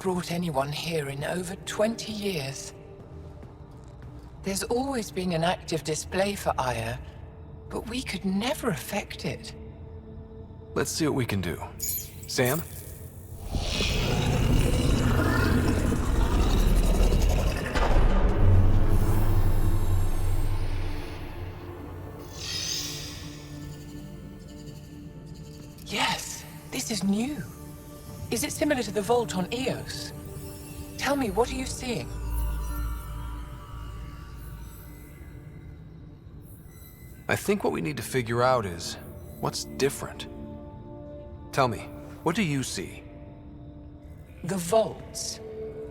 brought anyone here in over 20 years. There's always been an active display for Aya, but we could never affect it. Let's see what we can do. Sam? Yes, this is new. Is it similar to the vault on Eos? Tell me, what are you seeing? I think what we need to figure out is, what's different? Tell me, what do you see? The vaults.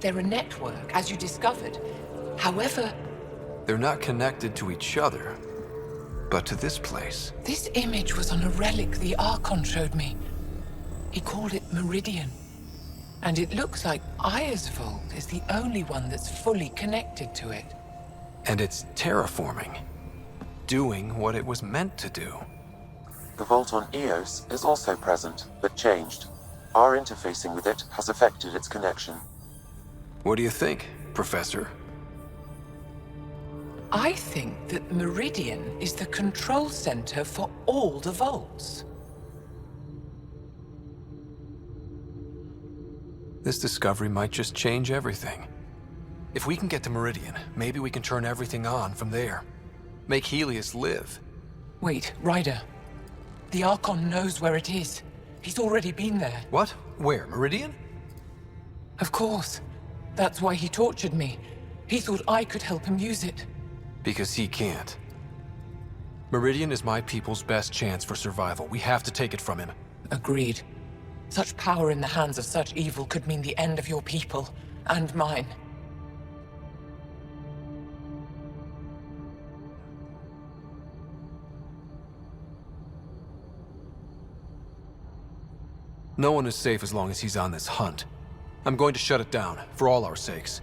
They're a network, as you discovered. However... They're not connected to each other, but to this place. This image was on a relic the Archon showed me. He called it Meridian. And it looks like Aya's vault is the only one that's fully connected to it. And it's terraforming. Doing what it was meant to do. The vault on Eos is also present, but changed. Our interfacing with it has affected its connection. What do you think, Professor? I think that Meridian is the control center for all the vaults. This discovery might just change everything. If we can get to Meridian, maybe we can turn everything on from there. Make Helios live. Wait, Ryder. The Archon knows where it is. He's already been there. What? Where? Meridian? Of course. That's why he tortured me. He thought I could help him use it. Because he can't. Meridian is my people's best chance for survival. We have to take it from him. Agreed. Such power in the hands of such evil could mean the end of your people, and mine. No one is safe as long as he's on this hunt. I'm going to shut it down, for all our sakes.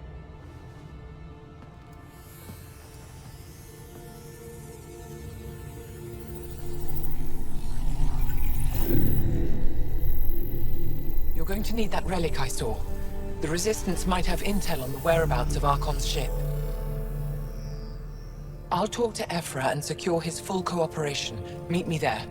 You're going to need that relic I saw. The Resistance might have intel on the whereabouts of Archon's ship. I'll talk to Ephra and secure his full cooperation. Meet me there.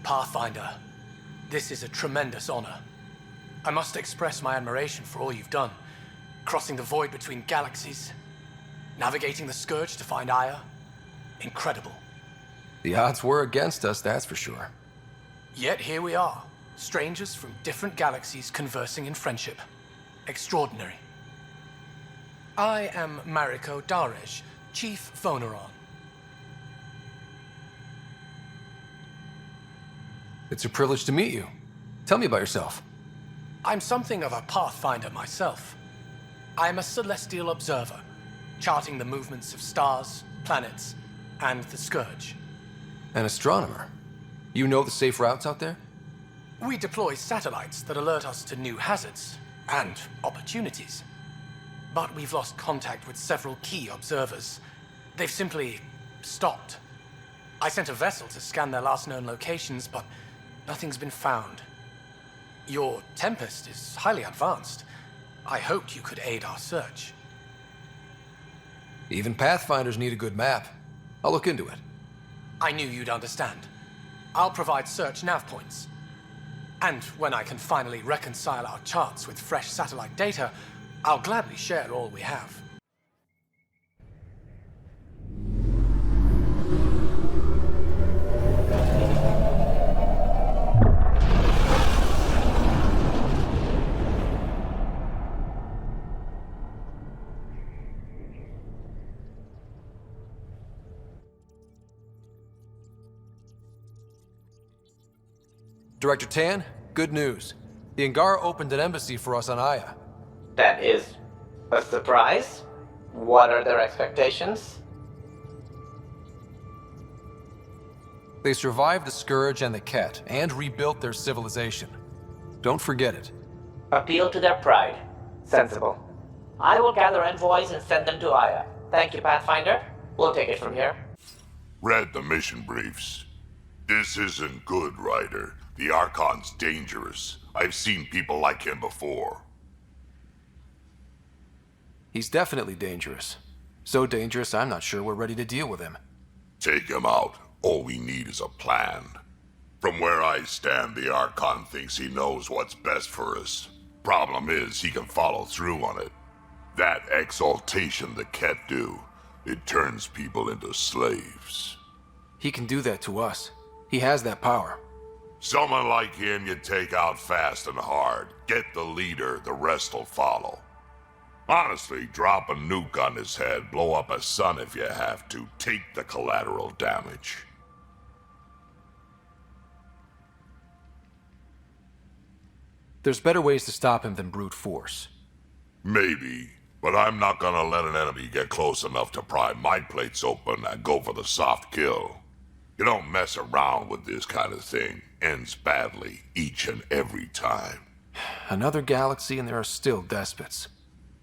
Pathfinder, this is a tremendous honor. I must express my admiration for all you've done. Crossing the void between galaxies, navigating the Scourge to find Aya. Incredible. The odds were against us, that's for sure. Yet here we are, strangers from different galaxies conversing in friendship. Extraordinary. I am Mariko Darej, Chief Phoneron. It's a privilege to meet you. Tell me about yourself. I'm something of a Pathfinder myself. I am a celestial observer, charting the movements of stars, planets, and the Scourge. An astronomer. You know the safe routes out there? We deploy satellites that alert us to new hazards and opportunities. But we've lost contact with several key observers. They've simply stopped. I sent a vessel to scan their last known locations, but nothing's been found. Your Tempest is highly advanced. I hoped you could aid our search. Even Pathfinders need a good map. I'll look into it. I knew you'd understand. I'll provide search nav points. And when I can finally reconcile our charts with fresh satellite data, I'll gladly share all we have. Director Tan, good news. The Angara opened an embassy for us on Aya. That is a surprise? What are their expectations? They survived the Scourge and the Kett, and rebuilt their civilization. Don't forget it. Appeal to their pride. Sensible. I will gather envoys and send them to Aya. Thank you, Pathfinder. We'll take it from here. Read the mission briefs. This isn't good, Ryder. The Archon's dangerous. I've seen people like him before. He's definitely dangerous. So dangerous, I'm not sure we're ready to deal with him. Take him out. All we need is a plan. From where I stand, the Archon thinks he knows what's best for us. Problem is, he can follow through on it. That exaltation the Kett do, it turns people into slaves. He can do that to us. He has that power. Someone like him you take out fast and hard. Get the leader, the rest will follow. Honestly, drop a nuke on his head, blow up a sun if you have to. Take the collateral damage. There's better ways to stop him than brute force. Maybe, but I'm not gonna let an enemy get close enough to pry my plates open and go for the soft kill. You don't mess around with this kind of thing. Ends badly, each and every time. Another galaxy and there are still despots.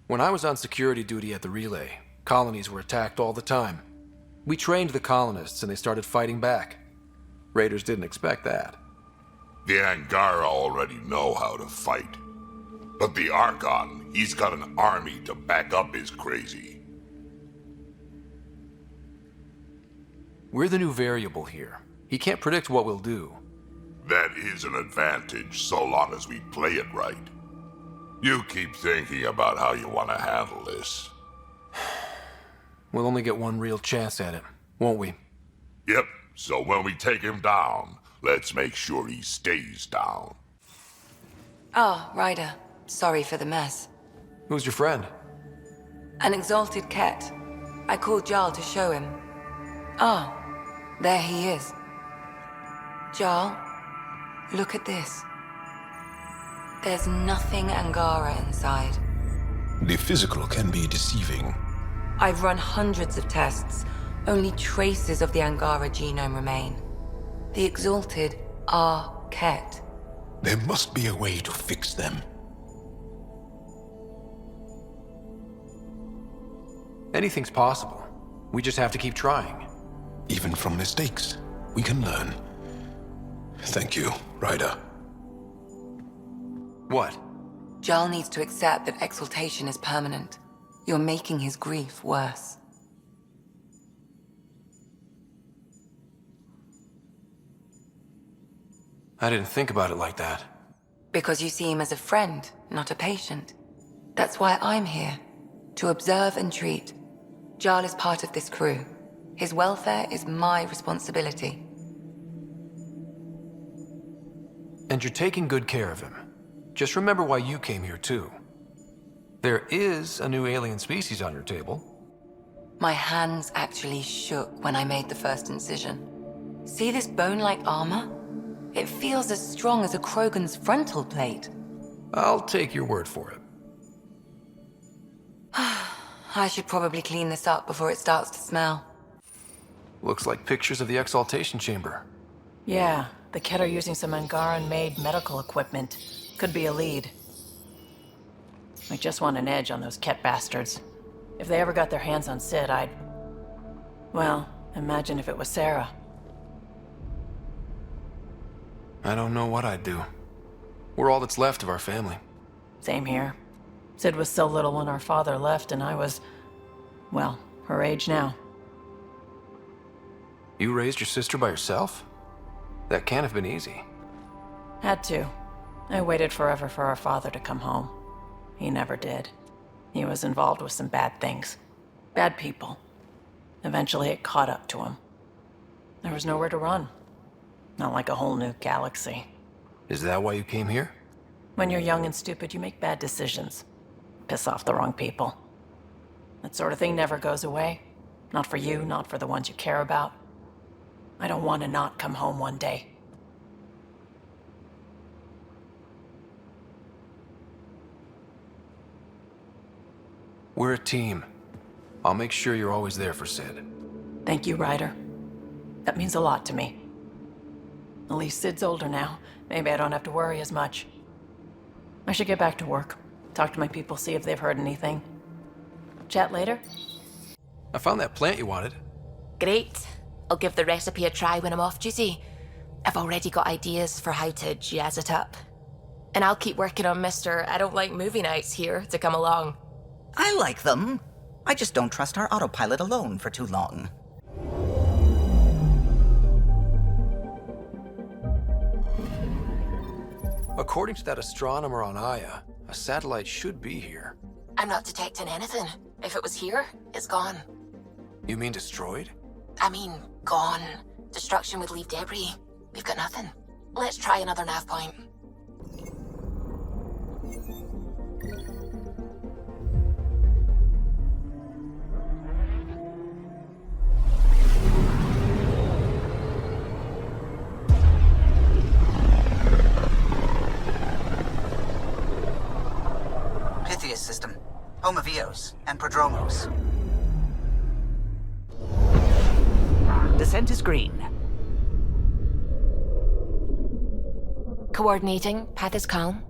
When I was on security duty at the relay, colonies were attacked all the time. We trained the colonists and they started fighting back. Raiders didn't expect that. The Angara already know how to fight. But the Archon, he's got an army to back up his crazy. We're the new variable here. He can't predict what we'll do. That is an advantage, so long as we play it right. You keep thinking about how you want to handle this. We'll only get one real chance at it, won't we? Yep, so when we take him down, let's make sure he stays down. Ah, Ryder. Sorry for the mess. Who's your friend? An exalted Kett. I called Jarl to show him. Ah, there he is. Jarl, look at this. There's nothing Angara inside. The physical can be deceiving. I've run hundreds of tests. Only traces of the Angara genome remain. The exalted are Kett. There must be a way to fix them. Anything's possible. We just have to keep trying. Even from mistakes, we can learn. Thank you, Ryder. What? Jarl needs to accept that exaltation is permanent. You're making his grief worse. I didn't think about it like that. Because you see him as a friend, not a patient. That's why I'm here. To observe and treat. Jarl is part of this crew. His welfare is my responsibility. And you're taking good care of him. Just remember why you came here too. There is a new alien species on your table. My hands actually shook when I made the first incision. See this bone-like armor? It feels as strong as a Krogan's frontal plate. I'll take your word for it. I should probably clean this up before it starts to smell. Looks like pictures of the exaltation chamber. Yeah, the Kett are using some Angaran-made medical equipment. Could be a lead. I just want an edge on those Kett bastards. If they ever got their hands on Sid, I'd... Well, imagine if it was Sarah. I don't know what I'd do. We're all that's left of our family. Same here. Sid was so little when our father left, and I was... well, her age now. You raised your sister by yourself? That can't have been easy. Had to. I waited forever for our father to come home. He never did. He was involved with some bad things. Bad people. Eventually it caught up to him. There was nowhere to run. Not like a whole new galaxy. Is that why you came here? When you're young and stupid, you make bad decisions. Piss off the wrong people. That sort of thing never goes away. Not for you, not for the ones you care about. I don't want to not come home one day. We're a team. I'll make sure you're always there for Sid. Thank you, Ryder. That means a lot to me. At least Sid's older now. Maybe I don't have to worry as much. I should get back to work. Talk to my people, see if they've heard anything. Chat later? I found that plant you wanted. Great. I'll give the recipe a try when I'm off duty. I've already got ideas for how to jazz it up. And I'll keep working on Mr. I don't like movie nights here to come along. I like them. I just don't trust our autopilot alone for too long. According to that astronomer on Aya, a satellite should be here. I'm not detecting anything. If it was here, it's gone. You mean destroyed? I mean, gone. Destruction would leave debris. We've got nothing. Let's try another nav point. Pythias system. Home of Eos and Prodromos. Descent is green. Coordinating. Path is calm.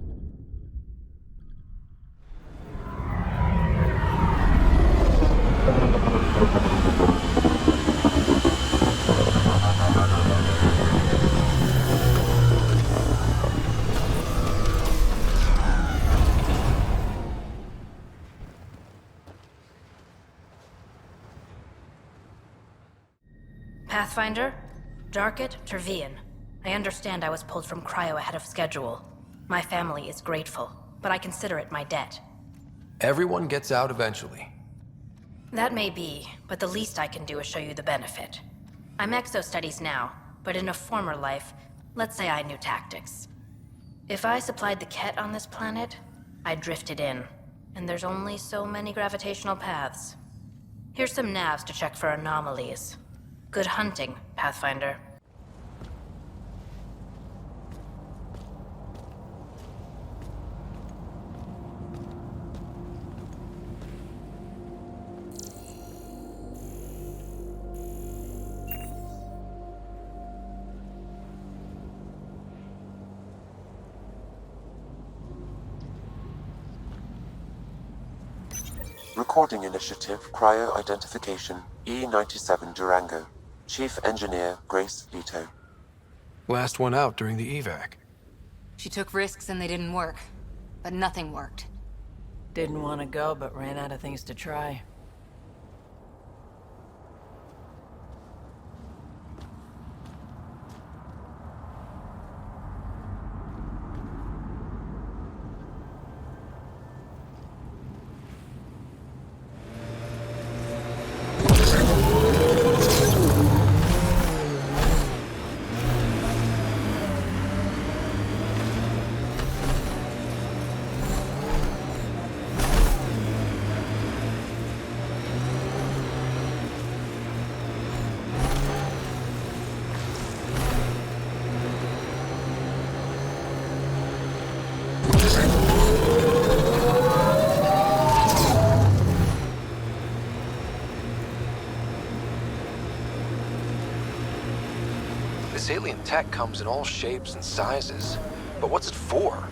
Pathfinder, Darket, Tervian. I understand I was pulled from cryo ahead of schedule. My family is grateful, but I consider it my debt. Everyone gets out eventually. That may be, but the least I can do is show you the benefit. I'm exo-studies now, but in a former life, let's say I knew tactics. If I supplied the Kett on this planet, I drifted in, and there's only so many gravitational paths. Here's some navs to check for anomalies. Good hunting, Pathfinder. Recording Initiative Cryo Identification E97 Durango. Chief Engineer Grace Leto. Last one out during the evac. She took risks and they didn't work. But nothing worked. Didn't want to go, but ran out of things to try. This alien tech comes in all shapes and sizes. But what's it for?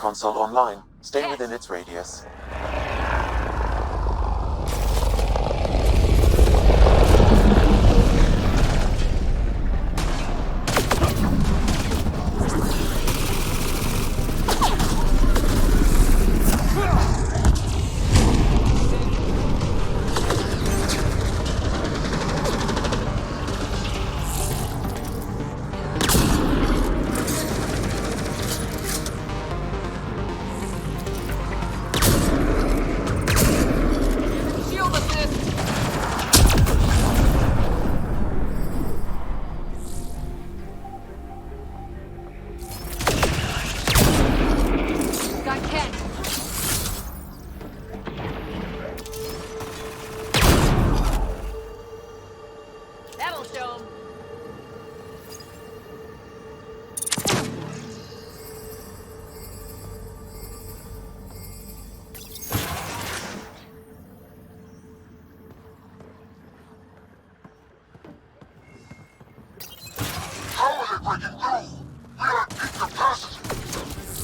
console online. Stay within its radius.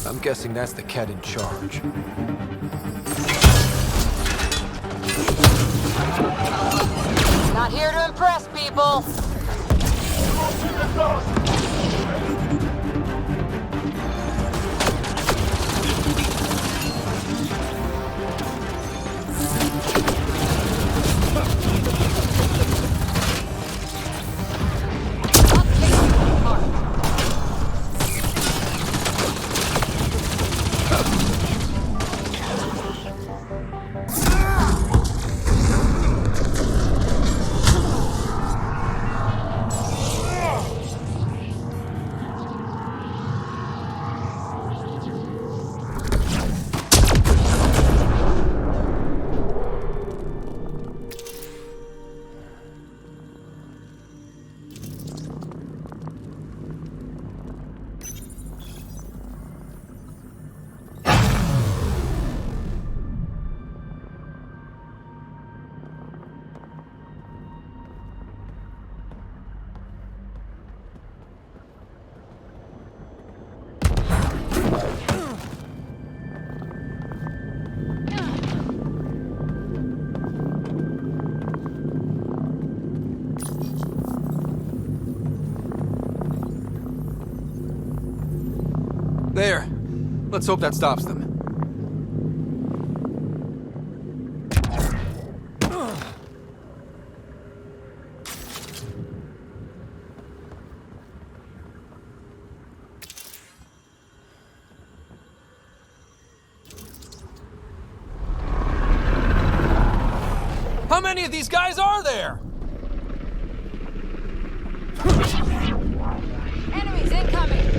I'm guessing that's the Kett in charge. Not here to impress people. There. Let's hope that stops them. How many of these guys are there? Enemies incoming.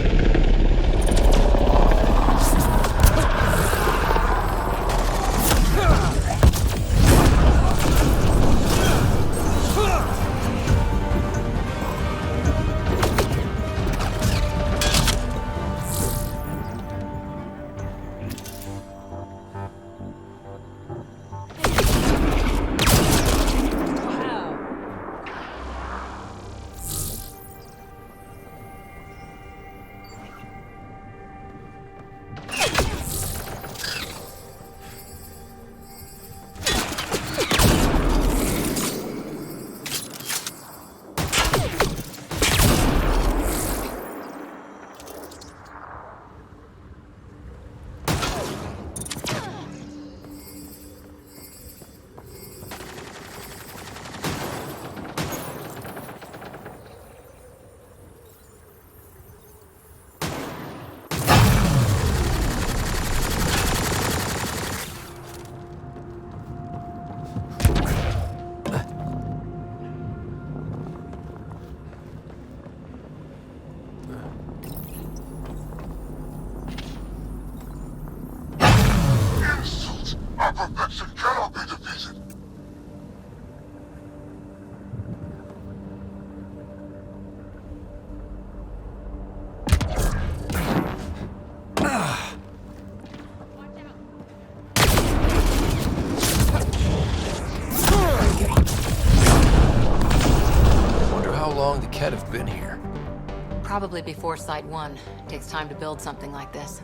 Perfection cannot be defeated! Wonder how long the Kett have been here. Probably before Site 1. Takes time to build something like this.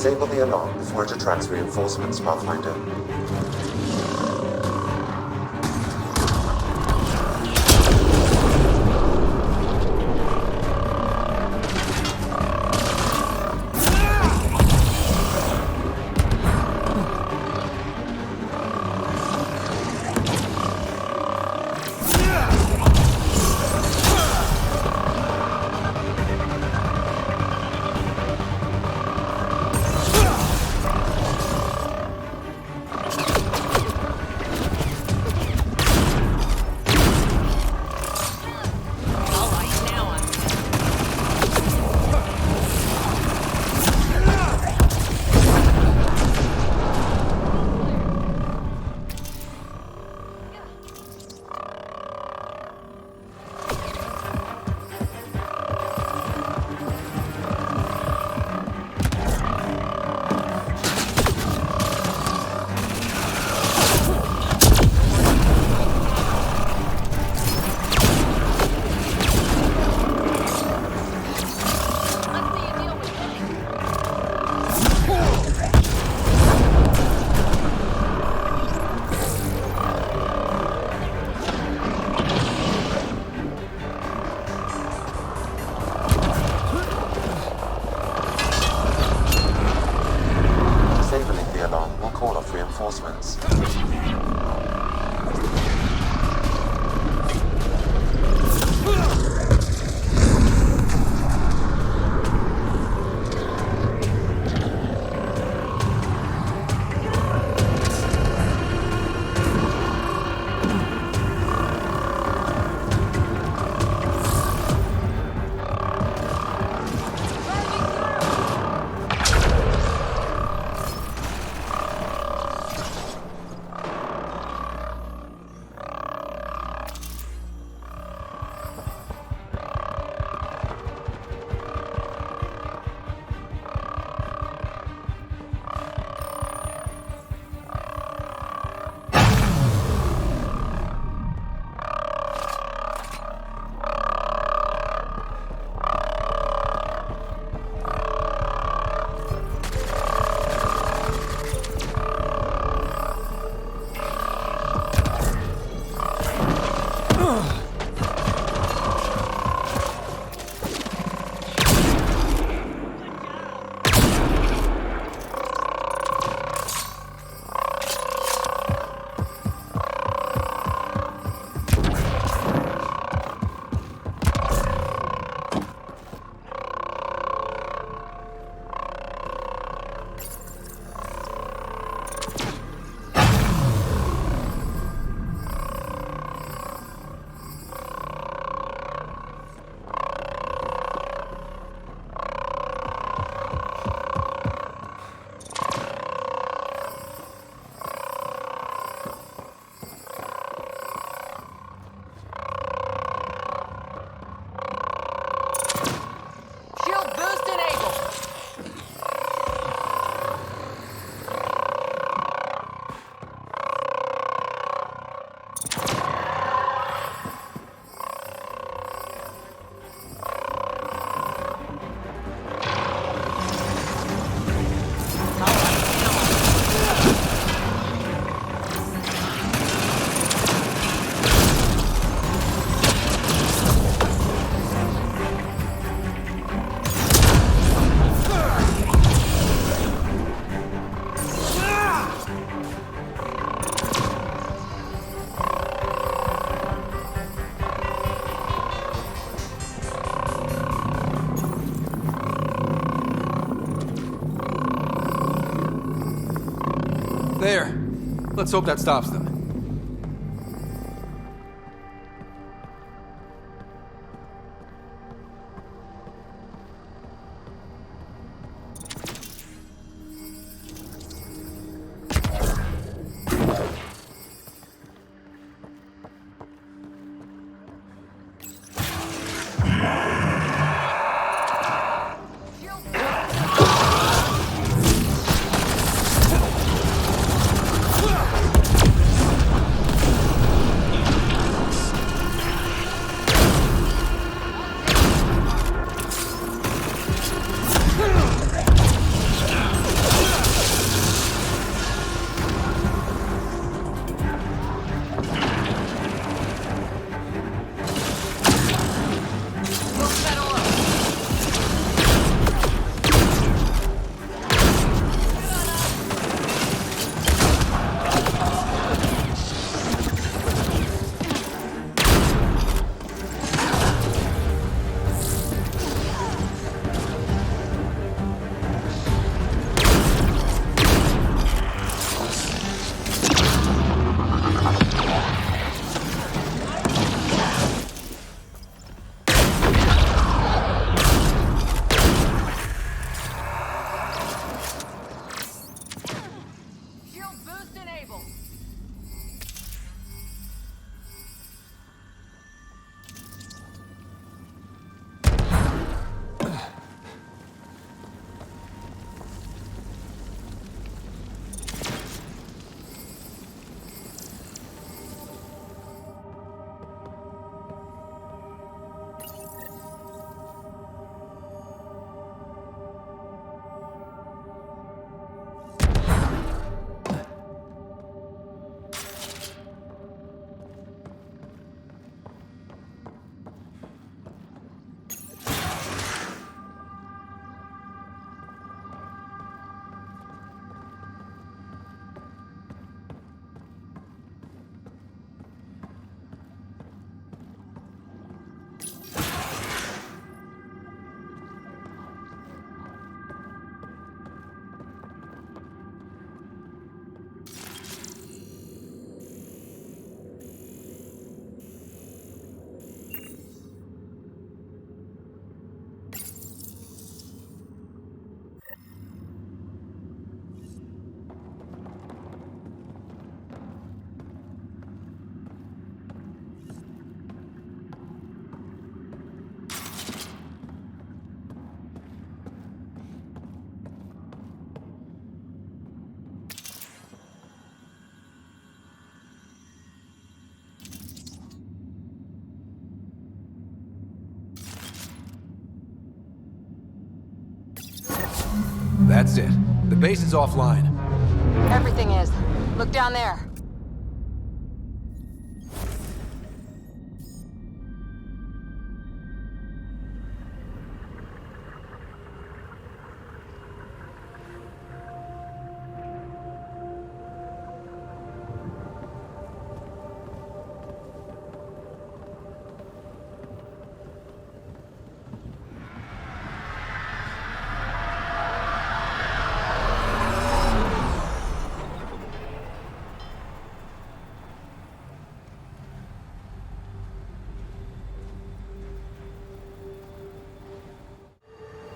Disable the alarm before it attracts reinforcements, Pathfinder. Reinforcements. There. Let's hope that stops them. That's it. The base is offline. Everything is. Look down there.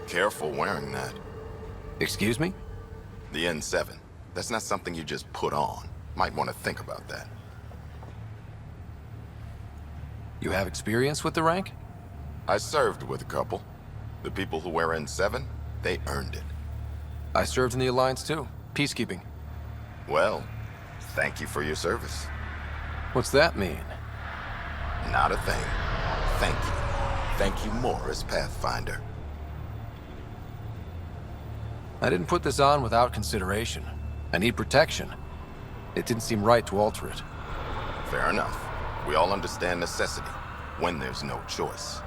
Careful wearing that. Excuse me? The N7. That's not something you just put on. Might want to think about that. You have experience with the rank? I served with a couple. The people who wear N7, they earned it. I served in the Alliance too. Peacekeeping. Well, thank you for your service. What's that mean? Not a thing. Thank you. Thank you more as Pathfinder. I didn't put this on without consideration. I need protection. It didn't seem right to alter it. Fair enough. We all understand necessity, when there's no choice.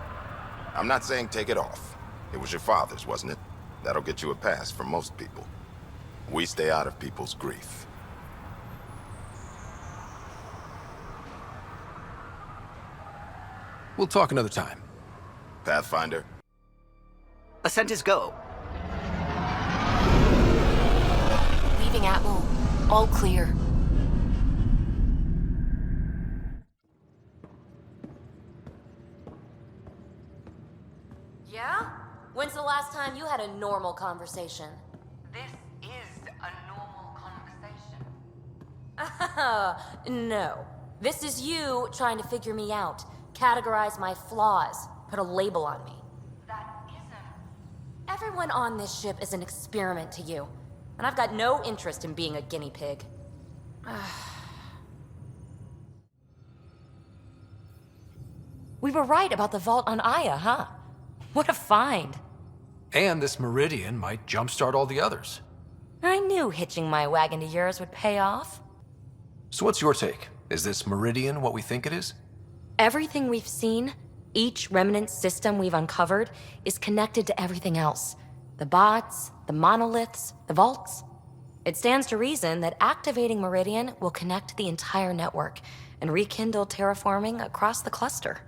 I'm not saying take it off. It was your father's, wasn't it? That'll get you a pass for most people. We stay out of people's grief. We'll talk another time. Pathfinder? Ascent is go. Leaving Atmo. All clear. Yeah? When's the last time you had a normal conversation? This is a normal conversation. No. This is you trying to figure me out, categorize my flaws, put a label on me. That isn't. Everyone on this ship is an experiment to you, and I've got no interest in being a guinea pig. We were right about the vault on Aya, huh? What a find. And this Meridian might jumpstart all the others. I knew hitching my wagon to yours would pay off. So what's your take? Is this Meridian what we think it is? Everything we've seen, each remnant system we've uncovered, is connected to everything else. The bots, the monoliths, the vaults. It stands to reason that activating Meridian will connect the entire network and rekindle terraforming across the cluster.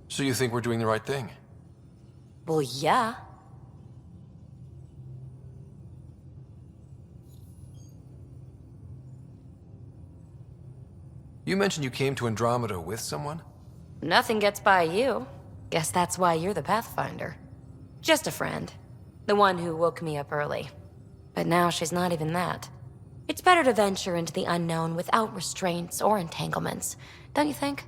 So you think we're doing the right thing? Well, yeah. You mentioned you came to Andromeda with someone? Nothing gets by you. Guess that's why you're the Pathfinder. Just a friend. The one who woke me up early. But now she's not even that. It's better to venture into the unknown without restraints or entanglements, don't you think?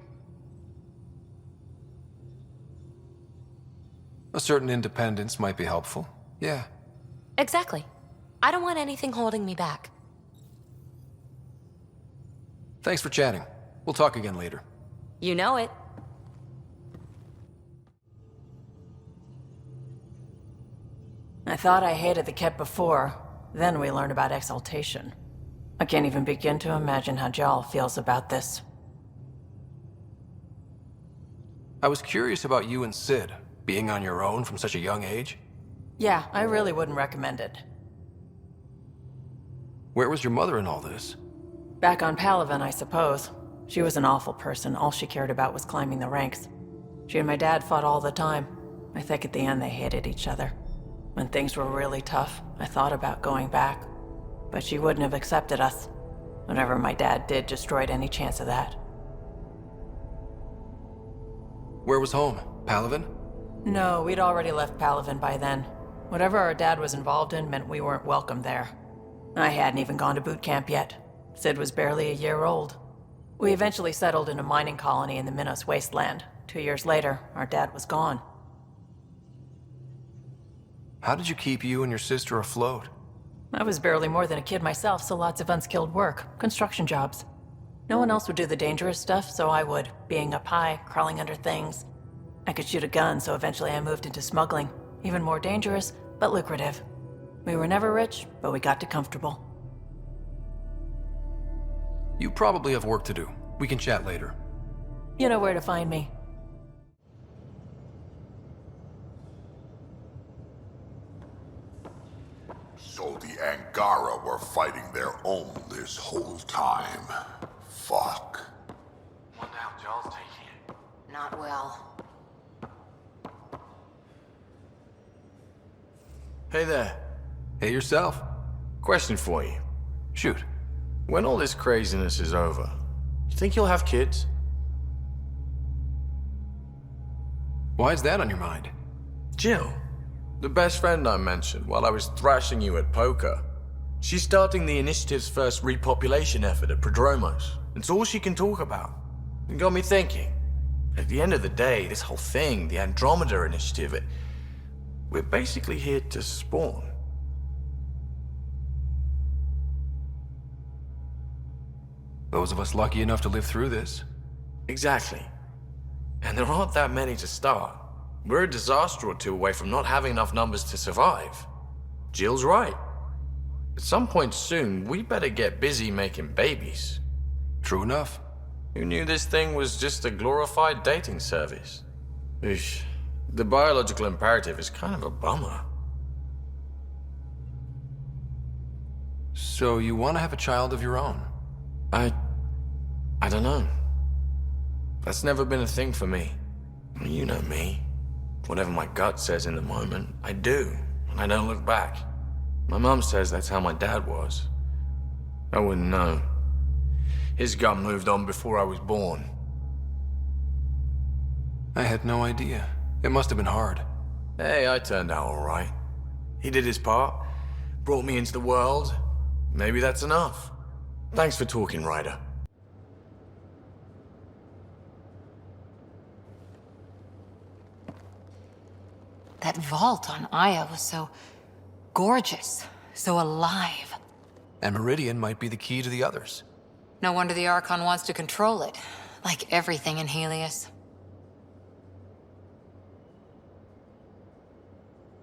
A certain independence might be helpful. Yeah. Exactly. I don't want anything holding me back. Thanks for chatting. We'll talk again later. You know it. I thought I hated the Kett before. Then we learned about exaltation. I can't even begin to imagine how Jal feels about this. I was curious about you and Sid, being on your own from such a young age. Yeah, I really wouldn't recommend it. Where was your mother in all this? Back on Palaven, I suppose. She was an awful person. All she cared about was climbing the ranks. She and my dad fought all the time. I think at the end they hated each other. When things were really tough, I thought about going back. But she wouldn't have accepted us. Whatever my dad did destroyed any chance of that. Where was home? Palaven? No, we'd already left Palaven by then. Whatever our dad was involved in meant we weren't welcome there. I hadn't even gone to boot camp yet. Sid was barely a year old. We eventually settled in a mining colony in the Minos wasteland. 2 years later, our dad was gone. How did you keep you and your sister afloat? I was barely more than a kid myself, so lots of unskilled work, construction jobs. No one else would do the dangerous stuff, so I would, being up high, crawling under things. I could shoot a gun, so eventually I moved into smuggling. Even more dangerous, but lucrative. We were never rich, but we got to comfortable. You probably have work to do. We can chat later. You know where to find me. So the Angara were fighting their own this whole time. Fuck. Wonder how Jarl's taking it. Not well. Hey there. Hey yourself. Question for you. Shoot. When all this craziness is over, you think you'll have kids? Why is that on your mind? Jill, the best friend I mentioned while I was thrashing you at poker. She's starting the initiative's first repopulation effort at Prodromos. It's all she can talk about. It got me thinking. At the end of the day, this whole thing, the Andromeda initiative, we're basically here to spawn. Those of us lucky enough to live through this. Exactly. And there aren't that many to start. We're a disaster or two away from not having enough numbers to survive. Jill's right. At some point soon, we better get busy making babies. True enough. Who knew this thing was just a glorified dating service? Eesh. The biological imperative is kind of a bummer. So you want to have a child of your own? I don't know. That's never been a thing for me. You know me. Whatever my gut says in the moment, I do, and I don't look back. My mum says that's how my dad was. I wouldn't know. His gut moved on before I was born. I had no idea. It must have been hard. Hey, I turned out all right. He did his part, brought me into the world. Maybe that's enough. Thanks for talking, Ryder. That vault on Aya was so gorgeous, so alive. And Meridian might be the key to the others. No wonder the Archon wants to control it, like everything in Helios.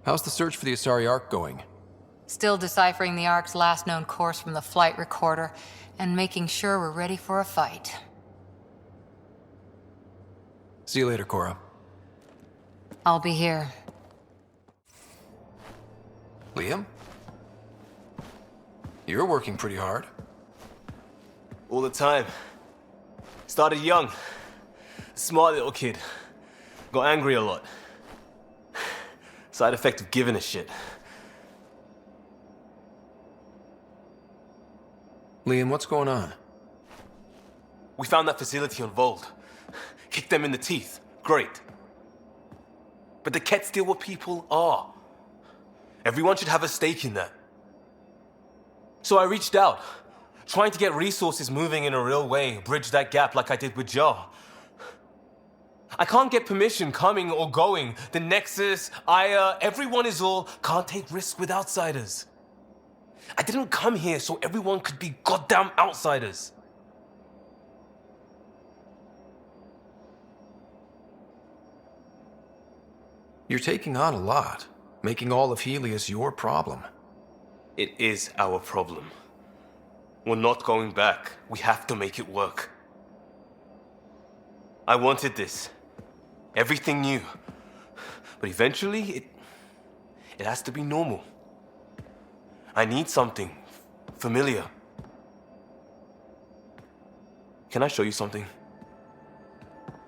How's the search for the Asari Ark going? Still deciphering the Ark's last known course from the flight recorder, and making sure we're ready for a fight. See you later, Cora. I'll be here. Liam? You're working pretty hard. All the time. Started young. Smart little kid. Got angry a lot. Side effect of giving a shit. Liam, what's going on? We found that facility on Vold. Kicked them in the teeth. Great. But the Kett still what people are. Everyone should have a stake in that. So I reached out, trying to get resources moving in a real way, bridge that gap like I did with Jar. I can't get permission coming or going. The Nexus, Aya, everyone is all, can't take risks with outsiders. I didn't come here so everyone could be goddamn outsiders. You're taking on a lot, making all of Helios your problem. It is our problem. We're not going back. We have to make it work. I wanted this. Everything new. But eventually, it has to be normal. I need something familiar. Can I show you something?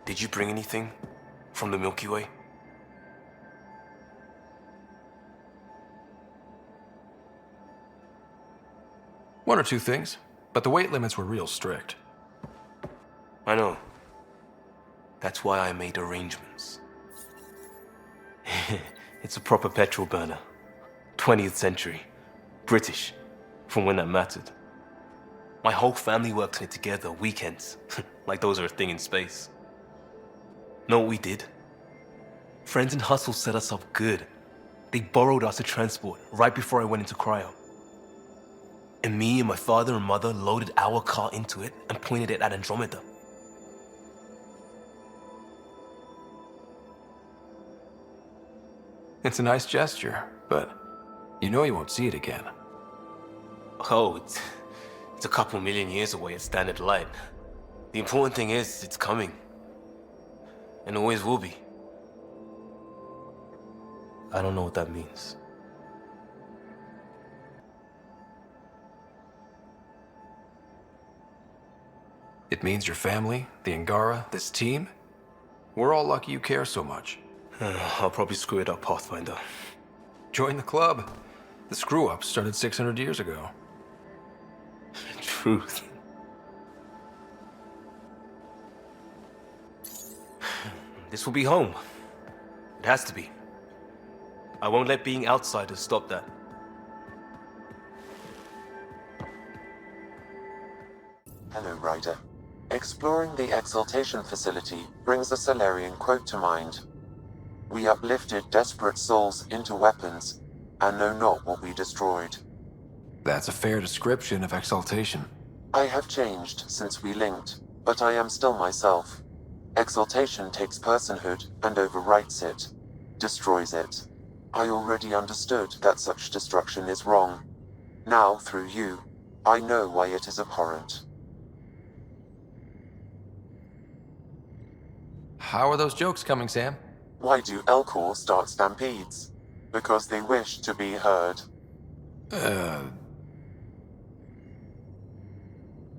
Did you bring anything from the Milky Way? One or two things, but the weight limits were real strict. I know. That's why I made arrangements. It's a proper petrol burner. 20th century. British. From when that mattered. My whole family worked on it together, weekends. Like those are a thing in space. Know what we did? Friends in Hustle set us up good. They borrowed us to transport right before I went into cryo. And me and my father and mother loaded our car into it and pointed it at Andromeda. It's a nice gesture, but You know you won't see it again. Oh, it's a couple million years away at standard light. The important thing is, it's coming. And always will be. I don't know what that means. It means your family, the Angara, this team, we're all lucky you care so much. I'll probably screw it up, Pathfinder. Join the club. The screw-up started 600 years ago. Truth. This will be home. It has to be. I won't let being outsiders stop that. Hello, Ryder. Exploring the Exaltation facility brings a Salarian quote to mind. We uplifted desperate souls into weapons, and know not what we destroyed. That's a fair description of Exaltation. I have changed since we linked, but I am still myself. Exaltation takes personhood and overwrites it, destroys it. I already understood that such destruction is wrong. Now, through you, I know why it is abhorrent. How are those jokes coming, Sam? Why do Elcor start stampedes? Because they wish to be heard.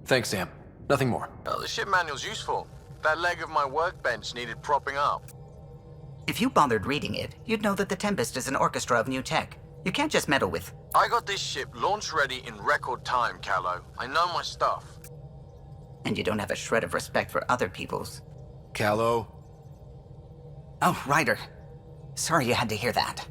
Thanks, Sam. Nothing more. Oh, the ship manual's useful. That leg of my workbench needed propping up. If you bothered reading it, you'd know that the Tempest is an orchestra of new tech. You can't just meddle with... I got this ship launch ready in record time, Callow. I know my stuff. And you don't have a shred of respect for other people's. Callow. Oh, Ryder. Sorry you had to hear that.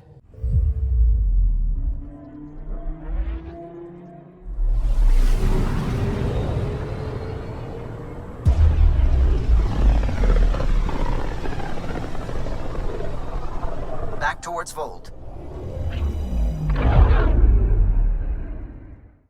Back towards Vold.